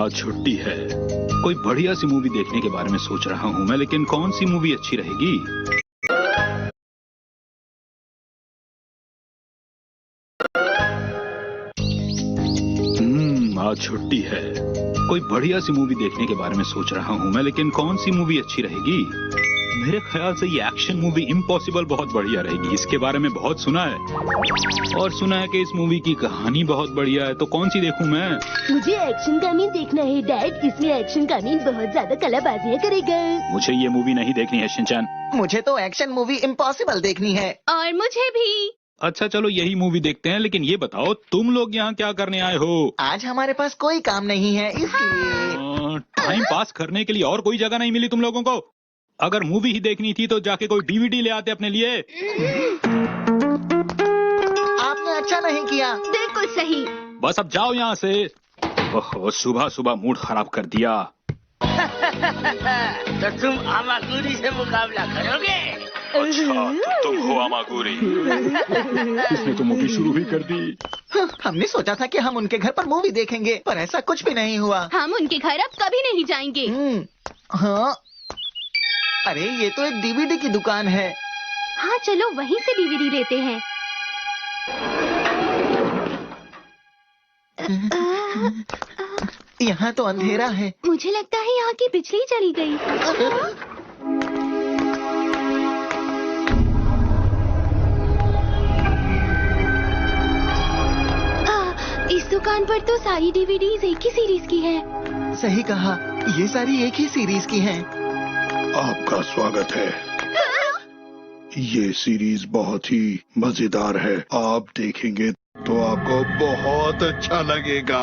आज छुट्टी है। कोई बढ़िया सी मूवी देखने के बारे में सोच रहा हूँ मैं, लेकिन कौन सी मूवी अच्छी रहेगी? आज छुट्टी है। कोई बढ़िया सी मूवी देखने के बारे में सोच रहा हूँ मैं, लेकिन कौन सी मूवी अच्छी रहेगी? मेरे ख्याल से ये एक्शन मूवी इम्पॉसिबल बहुत बढ़िया रहेगी। इसके बारे में बहुत सुना है, और सुना है कि इस मूवी की कहानी बहुत बढ़िया है। तो कौन सी देखूं मैं? मुझे एक्शन कामीन देखना है डैड। इसमें एक्शन कामीन बहुत ज्यादा कलाबाजियाँ करेगा। मुझे ये मूवी नहीं देखनी है शिनचैन। मुझे तो एक्शन मूवी इम्पॉसिबल देखनी है। और मुझे भी। अच्छा चलो यही मूवी देखते हैं, लेकिन ये बताओ तुम लोग यहाँ क्या करने आए हो? आज हमारे पास कोई काम नहीं है, इसलिए टाइम पास करने के लिए और कोई जगह नहीं मिली तुम लोगों को? अगर मूवी ही देखनी थी तो जाके कोई डीवीडी ले आते अपने लिए। आपने अच्छा नहीं किया। बिल्कुल सही। बस अब जाओ यहाँ से। ओहो, सुबह सुबह मूड खराब कर दिया। तो तुम आमागुरी से मुकाबला करोगे? अच्छा तो तुम हो आमागुरी। इसने तो मूवी शुरू ही कर दी। हमने सोचा था कि हम उनके घर पर मूवी देखेंगे, पर ऐसा कुछ भी नहीं हुआ। हम उनके घर अब कभी नहीं जाएंगे। हाँ, अरे ये तो एक डीवीडी की दुकान है। हाँ चलो वहीं से डीवीडी लेते हैं। यहाँ तो अंधेरा है। मुझे लगता है यहाँ की बिजली चली गई। इस दुकान पर तो सारी डीवीडीज एक ही सीरीज की है। सही कहा, ये सारी एक ही सीरीज की हैं। आपका स्वागत है। ये सीरीज बहुत ही मजेदार है। आप देखेंगे तो आपको बहुत अच्छा लगेगा।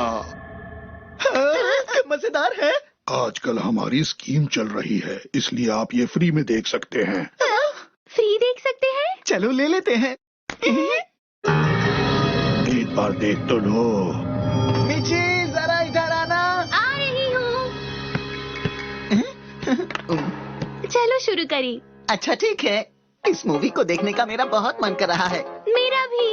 मजेदार है। आजकल हमारी स्कीम चल रही है, इसलिए आप ये फ्री में देख सकते हैं। फ्री देख सकते हैं? चलो ले लेते हैं। एक बार देख तो लो। मिची जरा इधर आना। आ रही हूँ। चलो शुरू करें। अच्छा ठीक है, इस मूवी को देखने का मेरा बहुत मन कर रहा है। मेरा भी।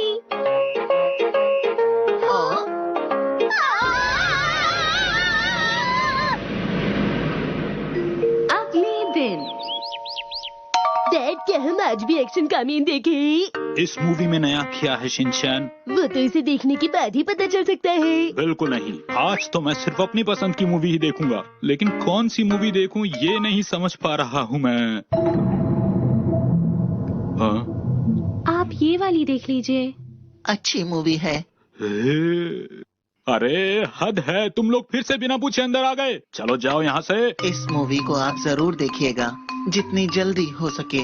अगले दिन। डैड क्या हम आज भी एक्शन कामीन देखें? इस मूवी में नया क्या है शिनचैन? वो तो इसे देखने के बाद ही पता चल सकता है। बिल्कुल नहीं, आज तो मैं सिर्फ अपनी पसंद की मूवी ही देखूंगा। लेकिन कौन सी मूवी देखूं ये नहीं समझ पा रहा हूँ मैं। हाँ? आप ये वाली देख लीजिए। अच्छी मूवी है। अरे हद है, तुम लोग फिर से बिना पूछे अंदर आ गए। चलो जाओ यहाँ से। इस मूवी को आप जरूर देखिएगा, जितनी जल्दी हो सके।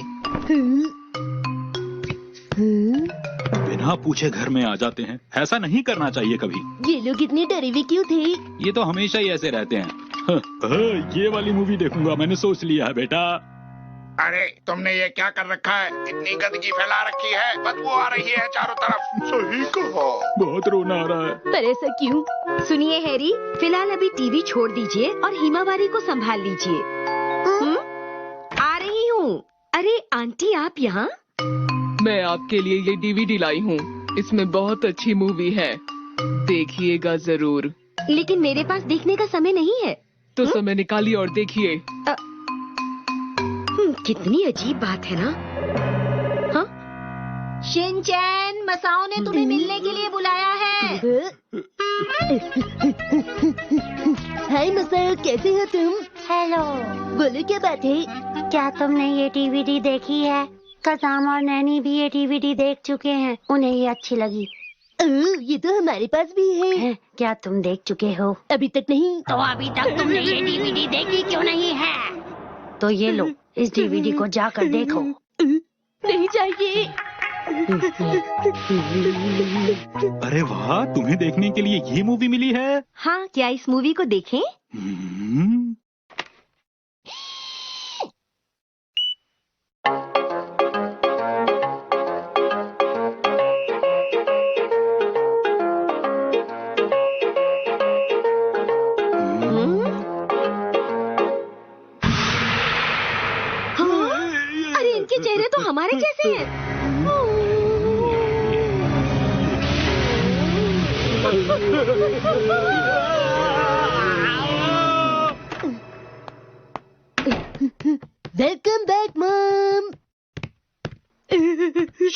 बिना पूछे घर में आ जाते हैं, ऐसा नहीं करना चाहिए कभी। ये लोग इतने डरे हुए क्यों थे? ये तो हमेशा ही ऐसे रहते हैं। ये वाली मूवी देखूंगा, मैंने सोच लिया है बेटा। अरे तुमने ये क्या कर रखा है? इतनी गंदगी फैला रखी है, बदबू आ रही है चारों तरफ। सही कहा। बहुत रोना आ रहा है। पर ऐसा क्यों? सुनिए हैरी, फिलहाल अभी टीवी छोड़ दीजिए और हिमावारी को संभाल लीजिए। आ रही हूँ। अरे आंटी आप यहाँ? मैं आपके लिए ये डीवीडी लाई हूँ। इसमें बहुत अच्छी मूवी है, देखिएगा जरूर। लेकिन मेरे पास देखने का समय नहीं है। तो समय निकालिए और देखिए। कितनी अजीब बात है ना। हाँ? शिनचैन, मसाओ ने तुम्हें मिलने के लिए बुलाया है। हाय मसाओ, कैसे हो तुम? हेलो। बोलो क्या बात है? क्या तुमने ये डीवीडी देखी है? कसाम और नैनी भी ये डीवीडी देख चुके हैं, उन्हें ये अच्छी लगी। ये तो हमारे पास भी है। क्या तुम देख चुके हो? अभी तक नहीं। तो अभी तक तुमने ये डीवीडी देखी क्यों नहीं है? तो ये लो, इस डीवीडी को जाकर देखो। नहीं चाहिए। अरे वाह, तुम्हें देखने के लिए ये मूवी मिली है? हाँ, क्या इस मूवी को देखें? चेहरे तो हमारे जैसे हैं।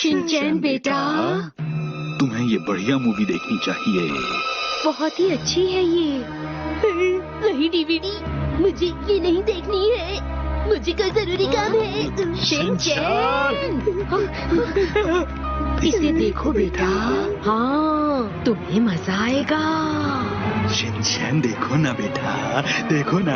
शिनचैन बेटा, तुम्हें ये बढ़िया मूवी देखनी चाहिए। बहुत ही अच्छी है ये। वही डीवीडी, मुझे ये नहीं देखनी है, मुझे कोई जरूरी काम है। शिनचैन, इसे देखो बेटा, हाँ तुम्हें मजा आएगा। शिनचैन देखो ना बेटा, देखो ना।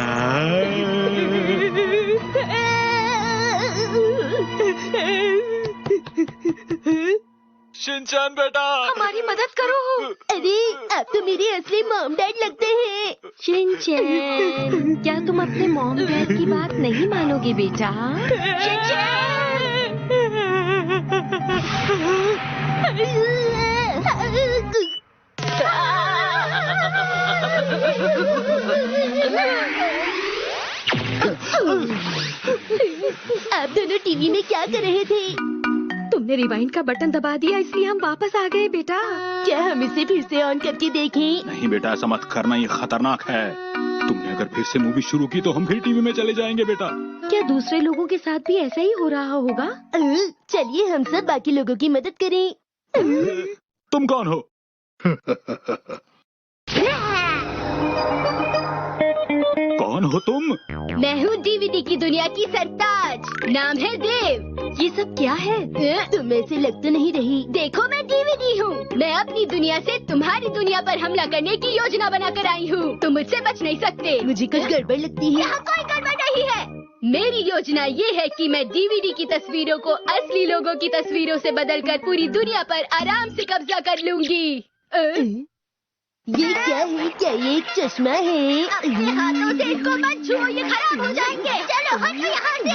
शिनचैन बेटा, हमारी मदद करो। अरे आप तो मेरे असली मॉम डैड लगते हैं। शिनचैन, क्या तुम अपने मॉम डैड की बात नहीं मानोगे बेटा? आप दोनों टीवी में क्या कर रहे थे? तुमने रिवाइंड का बटन दबा दिया इसलिए हम वापस आ गए बेटा। क्या हम इसे फिर से ऑन करके देखें? नहीं बेटा, ऐसा मत करना, ये खतरनाक है। तुमने अगर फिर से मूवी शुरू की तो हम फिर टीवी में चले जाएंगे बेटा। क्या दूसरे लोगों के साथ भी ऐसा ही हो रहा होगा? चलिए हम सब बाकी लोगों की मदद करें। तुम कौन हो? कौन हो तुम? मैं हूँ डीवीडी की दुनिया की सरताज, नाम है देव। ये सब क्या है? तुम ऐसे लग तो नहीं रही। देखो मैं डीवीडी हूँ, मैं अपनी दुनिया से तुम्हारी दुनिया पर हमला करने की योजना बनाकर आई हूँ। तुम मुझसे बच नहीं सकते। मुझे कुछ गड़बड़ लगती है। यहाँ कोई गड़बड़ नहीं है। मेरी योजना ये है कि मैं डीवीडी की तस्वीरों को असली लोगों की तस्वीरों से बदलकर पूरी दुनिया पर आराम से कब्जा कर लूंगी। ये क्या है? क्या ये एक चश्मा है? अपने हाथों से इसको मत छुओ, ये खराब हो जाएंगे। चलो हटो यहाँ से।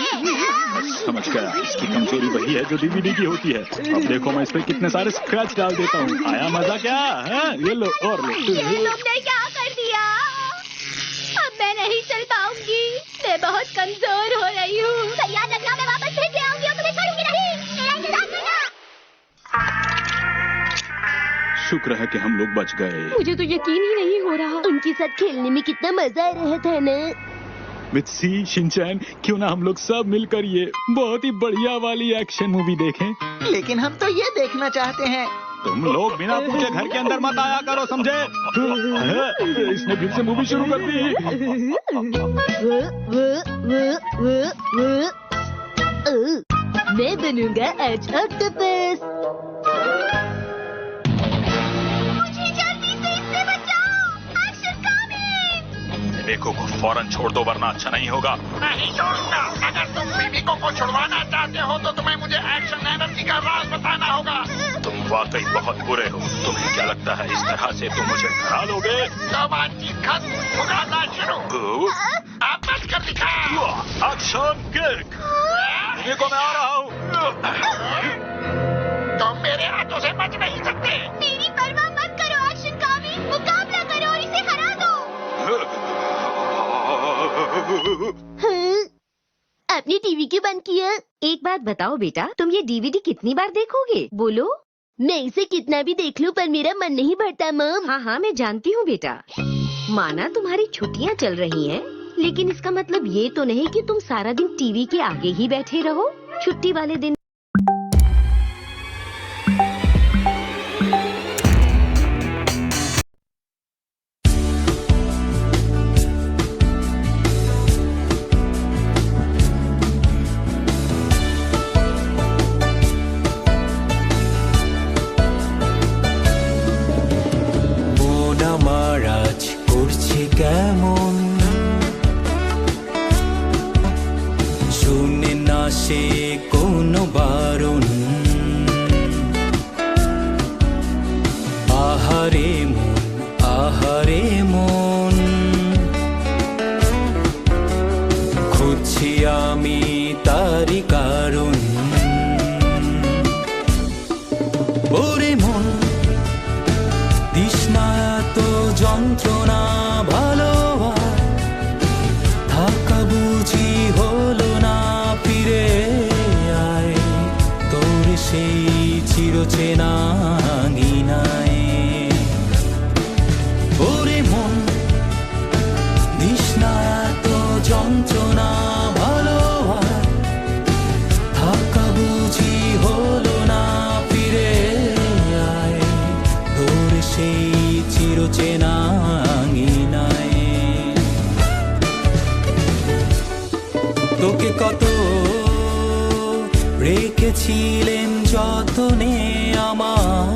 समझ गया, इसकी कमजोरी वही है जो डीवीडी की होती है। अब देखो मैं इस पे कितने सारे स्क्रैच डाल देता हूँ। आया मजा क्या? ये लो और लो। तुमने क्या कर दिया? अब मैं नहीं चल पाऊंगी, मैं बहुत कमजोर हो रही हूँ। याद रखना, मैं वापस फिर से आऊंगी और तुम्हें छोड़ूंगी नहीं। मेरा इंतजार करना। शुक्र है कि हम लोग बच गए। मुझे तो यकीन ही नहीं हो रहा। उनके साथ खेलने में कितना मजा आ रहा था ना। मित्सी, शिनचैन, क्यों ना हम लोग सब मिलकर ये बहुत ही बढ़िया वाली एक्शन मूवी देखें? लेकिन हम तो ये देखना चाहते हैं। तुम लोग बिना पूछे घर के अंदर मत आया करो, समझे? इसने फिर से मूवी शुरू कर दी। मैं बनूंगा आज ऑक्टोपस। बेको को फौरन छोड़ दो वरना अच्छा नहीं होगा। नहीं छोड़ूंगा। अगर तुम बेबीको को छुड़वाना चाहते हो तो तुम्हें मुझे एक्शन एनर्जी का राज बताना होगा। तुम वाकई बहुत बुरे हो। तुम्हें क्या लगता है इस तरह से तुम मुझे हरा लोगे? तो बातचीत खत्म, मुकाबला शुरू। आप बच कर दिखाओ। Action kick. देखो मैं आ रहा हूँ। तुम मेरे हाथों से बच नहीं सकते। मेरी परवाह मत करो एक्शन कामी, मुकाबला करो और इसे हरा दो। आपने टीवी क्यों बंद किया? एक बात बताओ बेटा, तुम ये डीवीडी कितनी बार देखोगे? बोलो। मैं इसे कितना भी देख लूं पर मेरा मन नहीं भरता मॉम। हाँ हाँ मैं जानती हूँ बेटा। माना तुम्हारी छुट्टियाँ चल रही हैं, लेकिन इसका मतलब ये तो नहीं कि तुम सारा दिन टीवी के आगे ही बैठे रहो। छुट्टी वाले दिन কেমন শুনে না সে কোনো বারণ আহারে মন খুঁজছি আমি তারি কারণ ওরে মন দিস না এত যন্ত্রণা ভালো থাকা বুঝি হলো না ফিরে আয় তোর সেই চিরচেনা আঙিনায় ওরে মন দিস না এত যন্ত্রণা ভালো থাকা বুঝি হলো না রেখেছিলেন যতনে আমার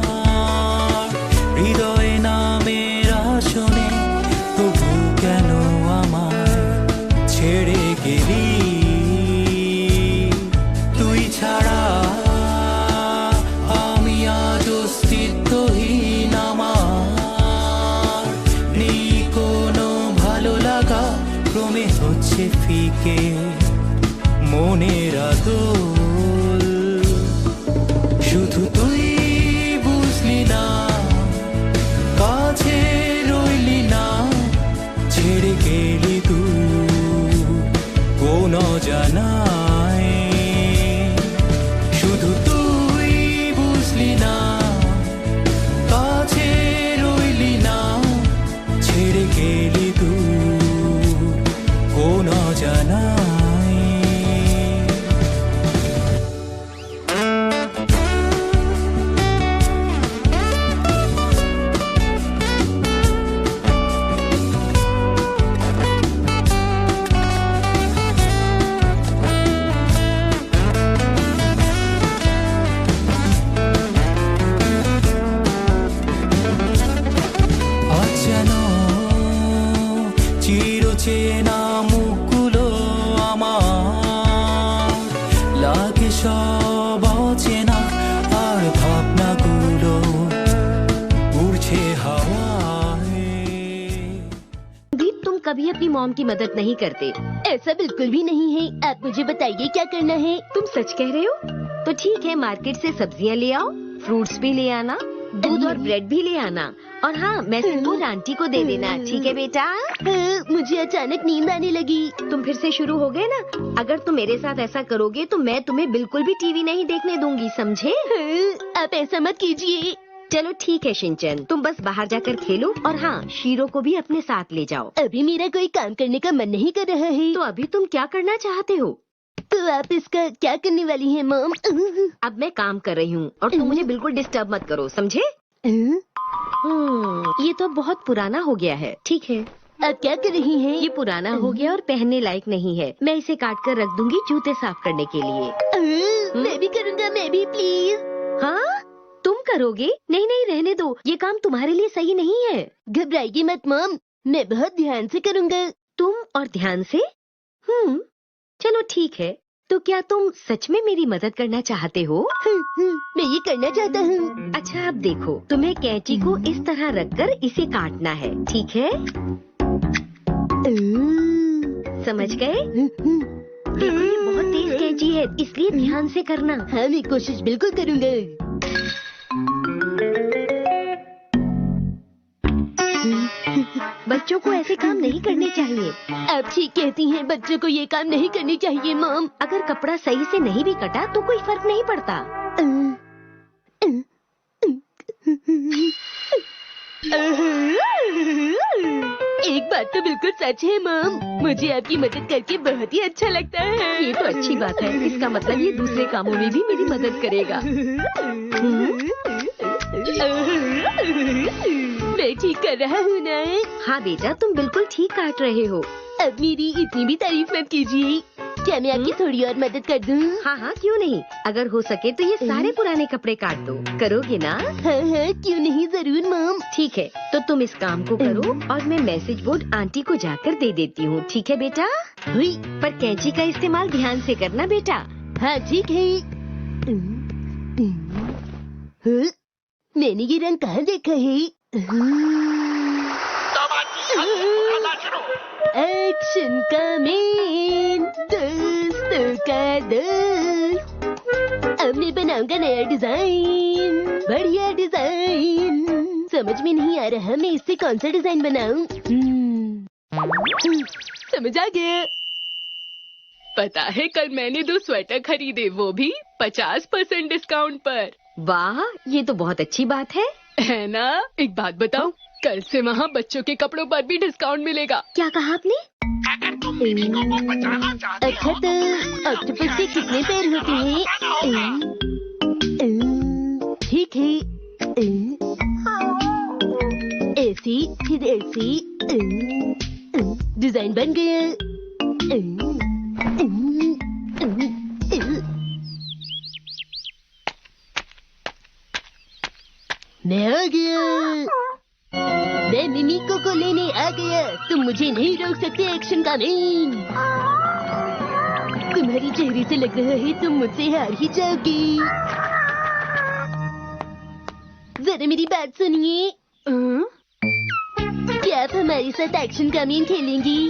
হৃদয়ে নামের আসনে, তবু কেন আমায় ছেড়ে গেলি? তুই ছাড়া আমি আজ অস্তিত্বহীন, আমার নেই কোনো ভালো লাগা, ক্রমে হচ্ছে ফিকে মনের আদর। শুধু তুই বুঝলি না, কাছে রইলি না, ছেড়ে গেলি তুই কোন জানায়। শুধু তুই বুঝলি না, কাছে রইলি না, ছেড়ে গেলি তুই কোন জানায়। অচেনা চিরচেনা মুখগুলো আমার লাগে সব অচেনা, আর ভাবনাগুলো উড়ছে হাওয়ায়। दीप, तुम कभी अपनी मॉम की मदद नहीं करते। ऐसा बिल्कुल भी नहीं है। आप मुझे बताइए क्या करना है। तुम सच कह रहे हो? तो ठीक है, मार्केट से सब्जियां ले आओ, फ्रूट्स भी ले आना, दूध और ब्रेड भी ले आना, और हाँ, मैसेज बोर्ड आंटी को दे देना, ठीक है बेटा? मुझे अचानक नींद आने लगी। तुम फिर से शुरू हो गए ना? अगर तुम मेरे साथ ऐसा करोगे तो मैं तुम्हें बिल्कुल भी टीवी नहीं देखने दूंगी, समझे? आप ऐसा मत कीजिए। चलो ठीक है शिनचैन, तुम बस बाहर जाकर खेलो, और हाँ, शीरो को भी अपने साथ ले जाओ। अभी मेरा कोई काम करने का मन नहीं कर रहा है। तो अभी तुम क्या करना चाहते हो? तो आप इसका क्या करने वाली हैं मॉम? अब मैं काम कर रही हूँ और तुम मुझे बिल्कुल डिस्टर्ब मत करो, समझे? ये तो बहुत पुराना हो गया है। ठीक है, आप क्या कर रही हैं? ये पुराना हो गया और पहनने लायक नहीं है। मैं इसे काट कर रख दूंगी जूते साफ करने के लिए। मैं भी करूँगा, मैं भी, प्लीज। हाँ, तुम करोगे? नहीं नहीं, रहने दो, ये काम तुम्हारे लिए सही नहीं है। घबराइए मत मॉम, मैं बहुत ध्यान से करूँगा। तुम और ध्यान से? चलो ठीक है, तो क्या तुम सच में मेरी मदद करना चाहते हो? मैं ये करना चाहता हूँ। अच्छा, अब देखो, तुम्हें कैंची को इस तरह रखकर इसे काटना है, ठीक है? समझ गए? देखो, ये बहुत तेज कैंची है, इसलिए ध्यान से करना। हाँ, मैं कोशिश बिल्कुल करूँगा। बच्चों को ऐसे काम नहीं करने चाहिए। आप ठीक कहती हैं, बच्चों को ये काम नहीं करनी चाहिए मॉम। अगर कपड़ा सही से नहीं भी कटा तो कोई फर्क नहीं पड़ता। एक बात तो बिल्कुल सच है मॉम, मुझे आपकी मदद करके बहुत ही अच्छा लगता है। ये तो अच्छी बात है, इसका मतलब ये दूसरे कामों में भी मेरी मदद करेगा। मैं ठीक कर रहा हूँ ना? हाँ बेटा, तुम बिल्कुल ठीक काट रहे हो। अब मेरी इतनी भी तारीफ मत कीजिए। क्या मैं आपकी थोड़ी और मदद कर दूँ? हाँ हाँ, क्यों नहीं। अगर हो सके तो ये सारे पुराने कपड़े काट दो। करोगे ना? हाँ हाँ, क्यों नहीं, जरूर मॉम। ठीक है, तो तुम इस काम को करो और मैं मैसेज बोर्ड आंटी को जाकर दे देती हूँ, ठीक है बेटा? हुई। पर कैंची का इस्तेमाल ध्यान से करना बेटा। हाँ ठीक है। मैंने ये रंग कहाँ देखा है? एक्शन का मेन, दोस्तों का दोस्त। अब मैं बनाऊंगा नया डिजाइन, बढ़िया डिजाइन। समझ में नहीं आ रहा मैं इससे कौन सा डिजाइन बनाऊं। समझ आ गया। पता है, कल मैंने 2 स्वेटर खरीदे, वो भी 50% डिस्काउंट पर। वाह, ये तो बहुत अच्छी बात है ना? एक बात बताऊं, कल से वहाँ बच्चों के कपड़ों पर भी डिस्काउंट मिलेगा। क्या कहा आपने? अगर तुम मिनी को बचाना चाहते अच्छा, तो ऑक्टोपस के कितने पैर होते हैं? ठीक है, ऐसी फिर ऐसी। डिजाइन बन गया। मैं आ गया। मैं मिमिको को लेने आ गया। तुम मुझे नहीं रोक सकते एक्शन का मैन। तुम्हारी चेहरे से लग रहा है तुम मुझसे हार ही जाओगी। जरा मेरी बात सुनिए। क्या आप हमारे साथ एक्शन का मैन खेलेंगी?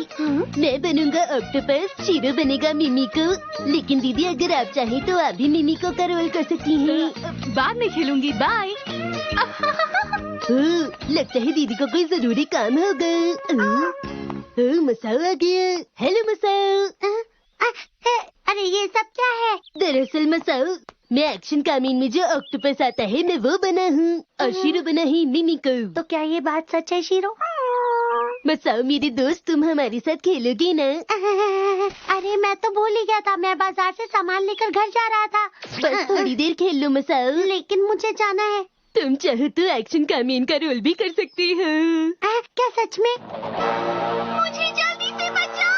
मैं बनूंगा ऑक्टोपस, शीरो बनेगा मिमिको। लेकिन दीदी अगर आप चाहें तो आप भी मिमिको का रोल कर सकती हैं। बाद में खेलूंगी, बाय। लगता है दीदी को कोई जरूरी काम होगा। मसाओ आ गया। हेलो मसाओ। अरे ये सब क्या है? दरअसल मसाओ, मैं एक्शन कामीन में जो ऑक्टोपस आता है मैं वो बना हूँ और शीरो बना है मिमिको। तो क्या ये बात सच है शीरो? मसाओ मेरे दोस्त, तुम हमारे साथ खेलोगे ना? अरे मैं तो भूल ही गया था, मैं बाजार से सामान लेकर घर जा रहा था। बस थोड़ी देर खेल लो मसाओ। लेकिन मुझे जाना है। तुम चाहो तो एक्शन कामीन का रोल भी कर सकती हो। क्या सच में? मुझे जल्दी से बचाओ,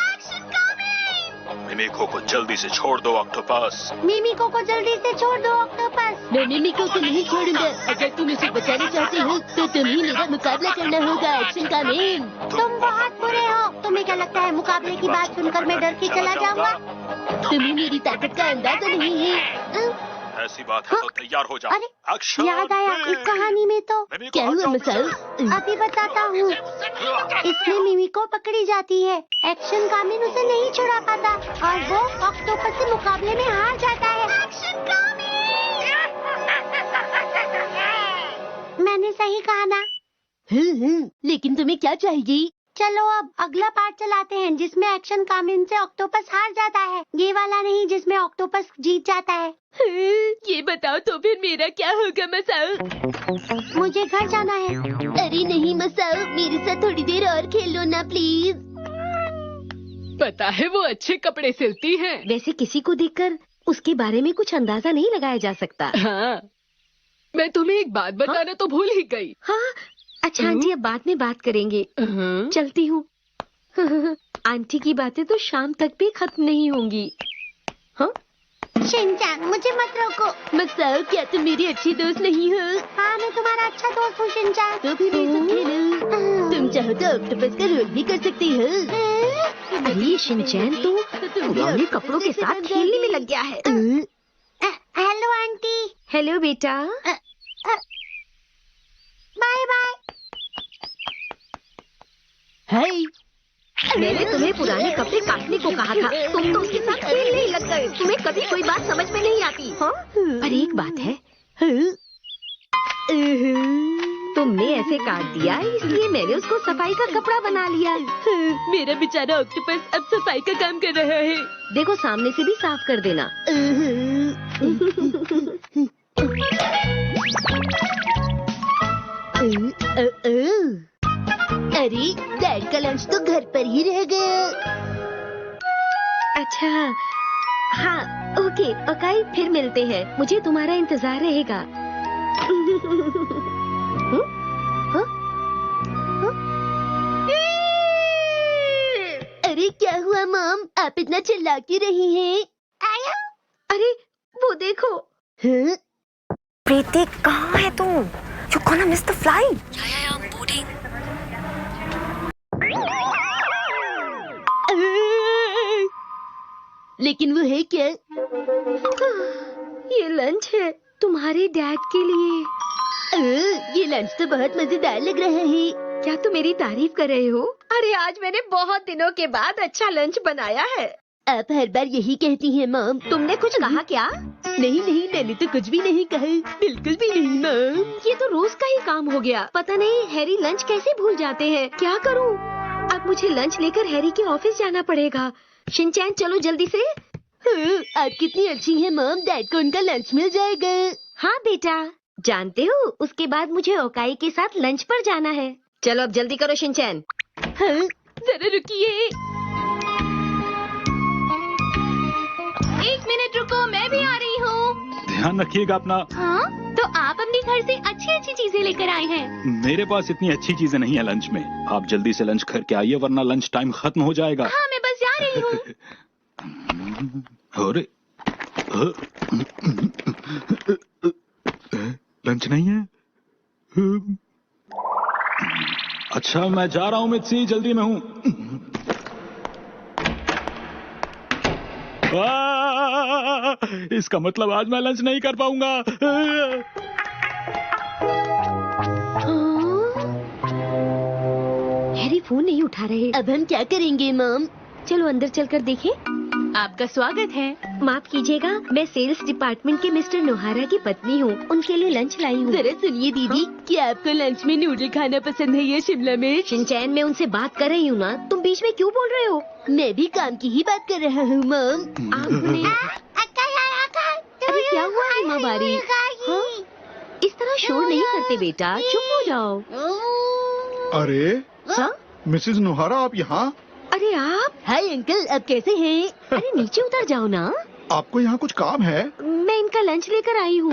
एक्शन कामीन। मिमिको को जल्दी से छोड़ दो ऑक्टोपस। मिमिको को जल्दी से छोड़ दो ऑक्टोपस। मैं मिमिको को नहीं छोड़ूंगा। अगर तुम उसे बचाना चाहते हो तो तुम्हें मेरा मुकाबला करना होगा एक्शन कामीन। तुम बहुत बुरे हो। तुम्हें क्या लगता है मुकाबले की बात सुनकर मैं डर के चला जाऊंगा? तुम्हें मेरी ताकत का अंदाजा नहीं है। ऐसी बात है तो तैयार हो जाओ। अरे एक्शन याद आया, इस कहानी में तो क्या हुआ मसाओ? अभी बताता हूँ। इसमें मिमिको पकड़ी जाती है, एक्शन कामीन उसे नहीं छुड़ा पाता और वो ऑक्टोपस से मुकाबले में हार जाता है। एक्शन कामीन! मैंने सही कहा ना? लेकिन तुम्हें क्या चाहिए? चलो अब अगला पार्ट चलाते हैं जिसमें एक्शन कामीन से ऑक्टोपस हार जाता है। ये वाला नहीं जिसमें ऑक्टोपस जीत जाता है। ये बताओ तो फिर मेरा क्या होगा मसाओ? मुझे घर जाना है। अरे नहीं मसाओ, मेरे साथ थोड़ी देर और खेल लो ना प्लीज। पता है वो अच्छे कपड़े सिलती है। वैसे किसी को देखकर उसके बारे में कुछ अंदाजा नहीं लगाया जा सकता। हाँ, मैं तुम्हें एक बात बताना तो भूल ही गई। हाँ, अच्छा आंटी अब बाद में बात करेंगे। चलती हूँ। आंटी की बातें तो शाम तक भी खत्म नहीं होंगी। हाँ? शिनचैन मुझे मत रोको। मसाओ क्या तुम मेरी अच्छी दोस्त नहीं हो? हाँ मैं तुम्हारा अच्छा दोस्त हूँ शिनचैन। तो फिर मेरे साथ खेलो। तुम चाहो तो ऑक्टोपस का रोल भी कर सकती हो। अरे शिनचैन तो पुराने कपड़ों के साथ खेलने में लग गया है। Hello aunty. हेलो बेटा। Bye bye. हाय। मैंने तुम्हें पुराने कपड़े काटने को कहा था, तुम तो उसके साथ खेलने ही लग गए। तुम्हें कभी कोई बात समझ में नहीं आती। हाँ? पर एक बात है, तुमने ऐसे काट दिया इसलिए मैंने उसको सफाई का कपड़ा बना लिया। मेरा बेचारा ऑक्टोपस अब सफाई का काम कर रहा है। देखो सामने से भी साफ कर देना। अरे डैड का लंच तो घर पर ही रह गया। अच्छा हाँ ओके ओकाई, फिर मिलते हैं। मुझे तुम्हारा इंतजार रहेगा। अरे क्या हुआ मॉम, आप इतना चिल्ला क्यों रही हैं? अरे वो देखो। प्रीति कहाँ है तू? You gonna miss the flight? लेकिन वो है क्या? ये लंच है तुम्हारे डैड के लिए। ये लंच तो बहुत मजेदार लग रहा है। क्या तुम मेरी तारीफ कर रहे हो? अरे आज मैंने बहुत दिनों के बाद अच्छा लंच बनाया है। आप हर बार यही कहती हैं मॉम। तुमने कुछ कहा क्या? नहीं नहीं, मैंने तो कुछ भी नहीं कहा, बिल्कुल भी नहीं मॉम। ये तो रोज का ही काम हो गया। पता नहीं हैरी लंच कैसे भूल जाते हैं। क्या करूं? अब मुझे लंच लेकर हैरी के ऑफिस जाना पड़ेगा। शिनचैन चलो जल्दी से। आप कितनी अच्छी हैं मॉम, डैड को उनका लंच मिल जाएगा। हाँ बेटा, जानते हो उसके बाद मुझे ओकाई के साथ लंच पर जाना है। चलो अब जल्दी करो शिनचैन। हाँ, जरा रुकिए। 1 मिनट रुको, मैं भी आ रही हूँ। ध्यान रखिएगा अपना। हाँ, तो आप अपने घर से अच्छी अच्छी चीजें लेकर आए हैं। मेरे पास इतनी अच्छी चीजें नहीं है लंच में। आप जल्दी से लंच करके आइए वरना लंच टाइम खत्म हो जाएगा। हाँ मैं बस जा रही हूँ। अरे लंच नहीं है। अच्छा मैं जा रहा हूँ मित्सी, जल्दी में हूँ। इसका मतलब आज मैं लंच नहीं कर पाऊंगा। हैरी फोन नहीं उठा रहे। अब हम क्या करेंगे मॉम? चलो अंदर चलकर देखें। आपका स्वागत है। माफ कीजिएगा, मैं सेल्स डिपार्टमेंट के मिस्टर नोहारा की पत्नी हूँ। उनके लिए लंच लाई हूँ। जरा सुनिए दीदी, क्या आपको लंच में नूडल खाना पसंद है या शिमला मिर्च? शिनचैन, मैं उनसे बात कर रही हूँ ना, तुम बीच में क्यों बोल रहे हो? मैं भी काम की ही बात कर रहा हूँ मॉम। आपने अरे क्या हुआ हिमा बारी? हाँ? इस तरह शोर नहीं करते बेटा, चुप हो जाओ। अरे हाँ? मिसेस नोहारा, आप यहाँ? अरे आप? हाय अंकल, अब कैसे हैं? अरे नीचे उतर जाओ ना। आपको यहाँ कुछ काम है? मैं इनका लंच लेकर आई हूँ।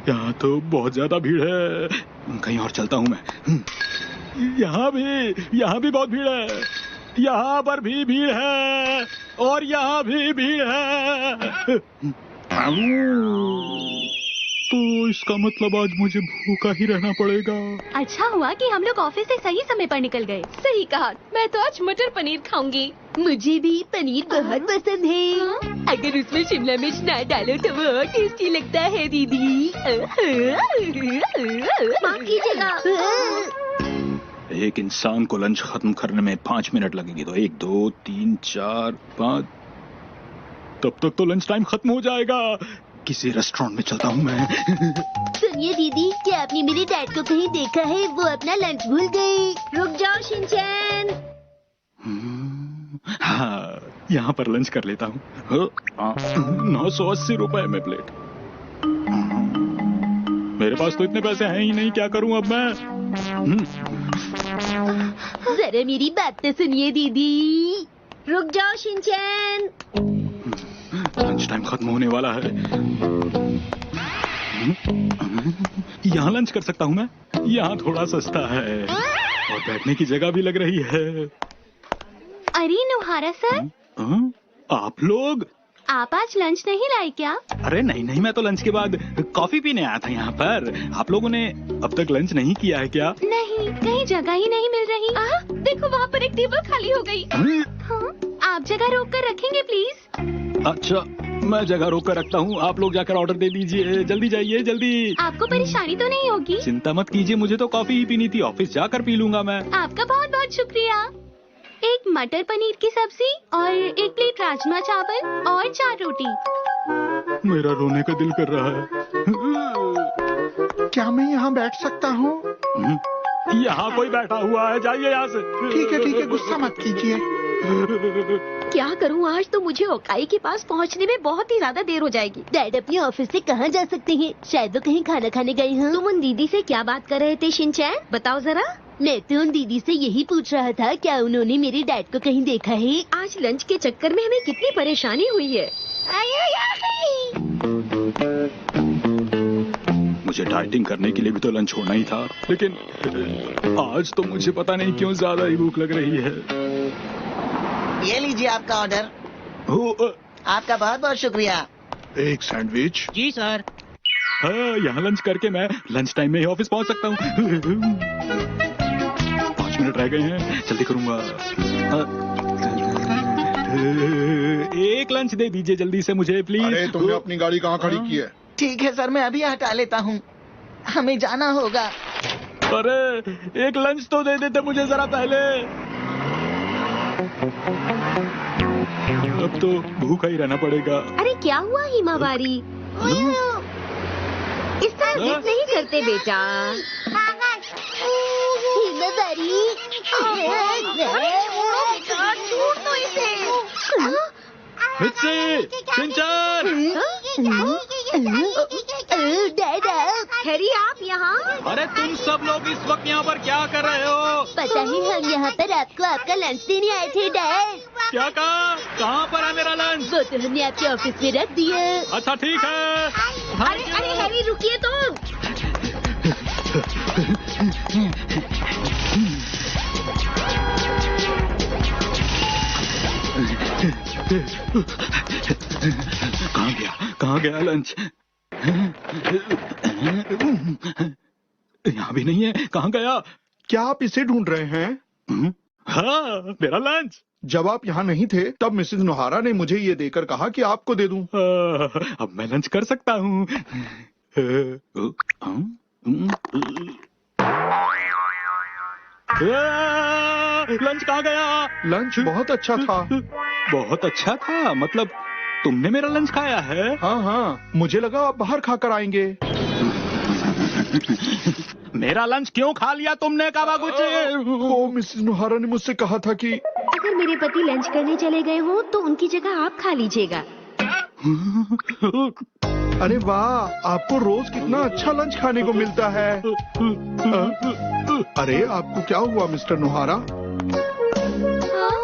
यहाँ तो बहुत ज्यादा भीड़ है, कहीं और चलता हूँ मैं। यहाँ भी बहुत भीड़ है, यहाँ पर भी भीड़ है और यहाँ भी भीड़ है। तो इसका मतलब आज मुझे भूखा ही रहना पड़ेगा। अच्छा हुआ कि हम लोग ऑफिस से सही समय पर निकल गए। सही कहा, मैं तो आज मटर पनीर खाऊंगी। मुझे भी पनीर बहुत पसंद है। अगर उसमें शिमला मिर्च ना डालो तो वो और टेस्टी लगता है दीदी। माफ कीजिएगा। एक इंसान को लंच खत्म करने में 5 मिनट लगेंगे, तो 1 2 3 4 5, तब तक तो लंच टाइम खत्म हो जाएगा। किसी रेस्टोरेंट में चलता हूँ मैं। सुनिए दीदी, क्या आपने मेरे डैड को कहीं देखा है? वो अपना लंच भूल गए। रुक जाओ शिनचैन। हाँ, यहाँ पर लंच कर लेता हूँ। 980 रुपए में प्लेट। मेरे पास तो इतने पैसे हैं ही नहीं, क्या करूँ अब मैं? जरा मेरी बात तो सुनिए दीदी। रुक जाओ शिनचैन। लंच टाइम खत्म होने वाला है। यहाँ लंच कर सकता हूँ मैं, यहाँ थोड़ा सस्ता है और बैठने की जगह भी लग रही है। अरे नोहारा सर, आप लोग? आप आज लंच नहीं लाए क्या? अरे नहीं, मैं तो लंच के बाद कॉफी पीने आया था यहाँ पर। आप लोगों ने अब तक लंच नहीं किया है क्या? नहीं, कहीं जगह ही नहीं मिल रही। देखो वहाँ पर एक टेबल खाली हो गई। हाँ? आप जगह रोक कर रखेंगे प्लीज? अच्छा, मैं जगह रोक कर रखता हूँ, आप लोग जाकर ऑर्डर दे दीजिए। जल्दी जाइए, जल्दी। आपको परेशानी तो नहीं होगी? चिंता मत कीजिए, मुझे तो कॉफी ही पीनी थी, ऑफिस जाकर पी लूंगा मैं। आपका बहुत बहुत शुक्रिया। एक मटर पनीर की सब्जी और 1 प्लेट राजमा चावल और 4 रोटी। मेरा रोने का दिल कर रहा है। क्या मैं यहाँ बैठ सकता हूँ? यहाँ कोई बैठा हुआ है, जाइए यहाँ से। ठीक है, गुस्सा मत कीजिए। क्या करूँ, आज तो मुझे ओकाई के पास पहुँचने में बहुत ही ज्यादा देर हो जाएगी। डैड अपने ऑफिस से कहाँ जा सकते हैं? शायद वो कहीं खाना खाने गए हैं। तुम उन दीदी से क्या बात कर रहे थे शिनचैन? बताओ जरा। मैं तो उन दीदी से यही पूछ रहा था, क्या उन्होंने मेरे डैड को कहीं देखा है? आज लंच के चक्कर में हमें कितनी परेशानी हुई है। मुझे डाइटिंग करने के लिए भी तो लंच छोड़ना ही था, लेकिन आज तो मुझे पता नहीं क्यों ज्यादा ही भूख लग रही है। ये लीजिए आपका ऑर्डर। आपका बहुत बहुत शुक्रिया। एक सैंडविच। जी सर। हाँ, यहाँ लंच करके मैं लंच टाइम में ही ऑफिस पहुँच सकता हूँ। 5 मिनट रह गए हैं, जल्दी करूँगा। एक लंच दे दीजिए जल्दी से मुझे प्लीज। अरे तुमने अपनी गाड़ी कहाँ खड़ी की है? ठीक है सर, मैं अभी हटा लेता हूँ, हमें जाना होगा। अरे एक लंच तो दे देते मुझे जरा पहले। अब तो भूखा ही रहना पड़ेगा। अरे क्या हुआ हिमावारी? इस तरह जिद नहीं करते बेटा। हैरी आप यहाँ? अरे तुम सब लोग इस वक्त यहाँ पर क्या कर रहे हो? पता है, हम यहाँ पर आपको आपका लंच देने आए थे डैड। क्या कहा? कहाँ पर है मेरा लंच? वो तो हमने आपके ऑफिस में रख दिया। अच्छा ठीक है। अरे हैरी रुकिए तो। कहाँ गया लंच? यहाँ भी नहीं है, कहाँ गया? क्या आप इसे ढूंढ रहे हैं? हाँ, मेरा लंच। जब आप यहाँ नहीं थे तब मिसेस नोहारा ने मुझे ये देकर कहा कि आपको दे दूं। अब मैं लंच कर सकता हूँ। लंच कहाँ गया? लंच बहुत अच्छा था। बहुत अच्छा था? मतलब तुमने मेरा लंच खाया है? हाँ हाँ, मुझे लगा आप बाहर खाकर आएंगे। मेरा लंच क्यों खा लिया तुमने कावागुची? वो मिसेस नोहारा ने मुझसे कहा था कि अगर मेरे पति लंच करने चले गए हो तो उनकी जगह आप खा लीजिएगा। अरे वाह, आपको रोज कितना अच्छा लंच खाने को मिलता है। अरे आपको क्या हुआ मिस्टर नोहारा? हाँ?